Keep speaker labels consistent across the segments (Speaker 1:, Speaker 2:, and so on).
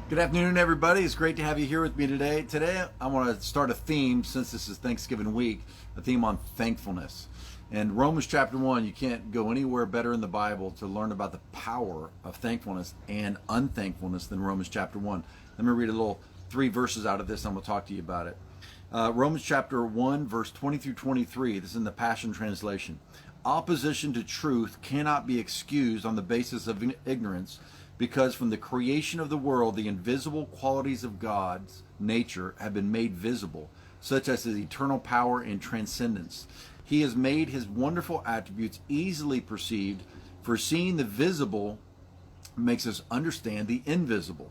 Speaker 1: Good afternoon, everybody. It's great to have you here with me today. Today, I want to start a theme, since this is Thanksgiving week, a theme on thankfulness. And Romans chapter 1, you can't go anywhere better in the Bible to learn about the power of thankfulness and unthankfulness than Romans chapter 1. Let me read a little 3 verses out of this, and I'm going to talk to you about it. Romans chapter 1, verse 20 through 23. This is in the Passion Translation. Opposition to truth cannot be excused on the basis of ignorance, because from the creation of the world, the invisible qualities of God's nature have been made visible, such as his eternal power and transcendence. He has made his wonderful attributes easily perceived, for seeing the visible makes us understand the invisible.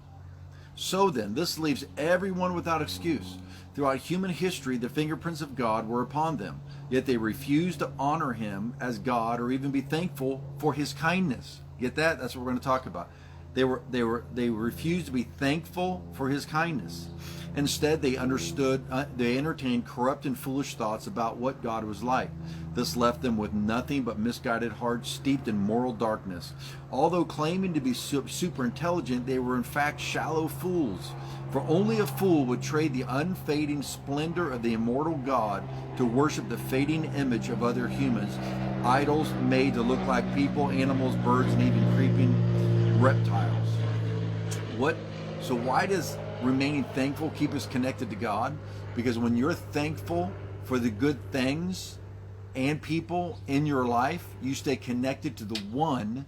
Speaker 1: So then, this leaves everyone without excuse. Throughout human history, the fingerprints of God were upon them, yet they refused to honor him as God or even be thankful for his kindness. Get that? That's what we're going to talk about. They refused to be thankful for his kindness. Instead, they entertained corrupt and foolish thoughts about what God was like. This left them with nothing but misguided hearts steeped in moral darkness. Although claiming to be super intelligent, they were in fact shallow fools. For only a fool would trade the unfading splendor of the immortal God to worship the fading image of other humans, idols made to look like people, animals, birds, and even creeping reptiles. So why does remaining thankful keep us connected to God? Because when you're thankful for the good things and people in your life, you stay connected to the one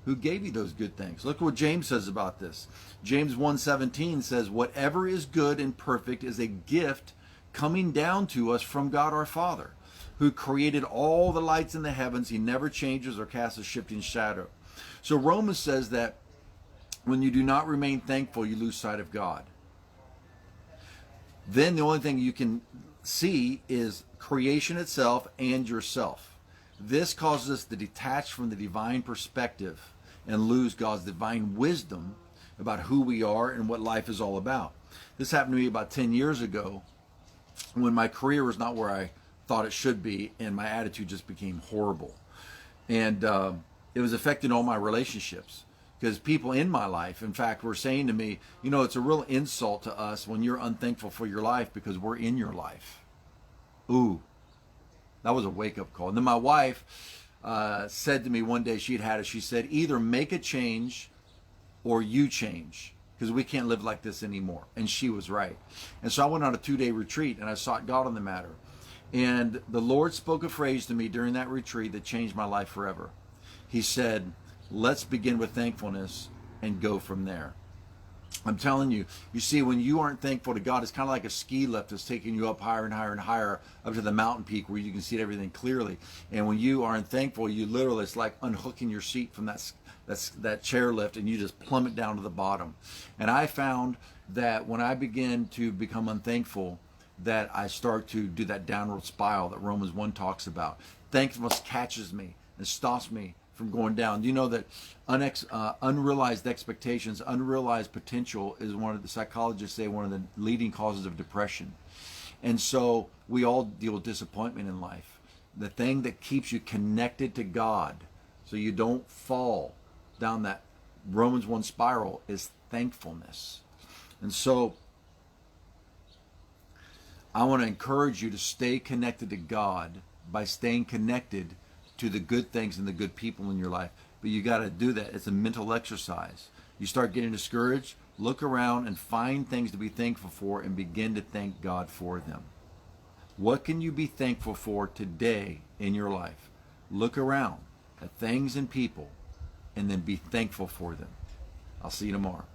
Speaker 1: who gave you those good things. Look what James says about this. James 1:17 says, whatever is good and perfect is a gift coming down to us from God our Father, who created all the lights in the heavens. He never changes or casts a shifting shadow. So Romans says that when you do not remain thankful, you lose sight of God. Then the only thing you can see is creation itself and yourself. This causes us to detach from the divine perspective and lose God's divine wisdom about who we are and what life is all about. This happened to me about 10 years ago when my career was not where I thought it should be, and my attitude just became horrible. And it was affecting all my relationships. Because people in my life, in fact, were saying to me, you know, it's a real insult to us when you're unthankful for your life because we're in your life. Ooh, that was a wake-up call. And then my wife said to me one day, she said, either make a change or you change, because we can't live like this anymore. And she was right. And so I went on a 2-day retreat and I sought God on the matter. And the Lord spoke a phrase to me during that retreat that changed my life forever. He said, let's begin with thankfulness and go from there. I'm telling you, you see, when you aren't thankful to God, it's kind of like a ski lift that's taking you up higher and higher and higher up to the mountain peak where you can see everything clearly. And when you aren't thankful, you literally, it's like unhooking your seat from that chair lift, and you just plummet down to the bottom. And I found that when I begin to become unthankful, that I start to do that downward spiral that Romans 1 talks about. Thankfulness catches me and stops me from going down. Do you know that unrealized expectations, unrealized potential is one of the psychologists say one of the leading causes of depression. And so we all deal with disappointment in life. The thing that keeps you connected to God so you don't fall down that Romans 1 spiral is thankfulness. And so I want to encourage you to stay connected to God by staying connected to the good things and the good people in your life. But you got to do that. It's a mental exercise. You start getting discouraged, look around and find things to be thankful for and begin to thank God for them. What can you be thankful for today in your life? Look around at things and people and then be thankful for them. I'll see you tomorrow.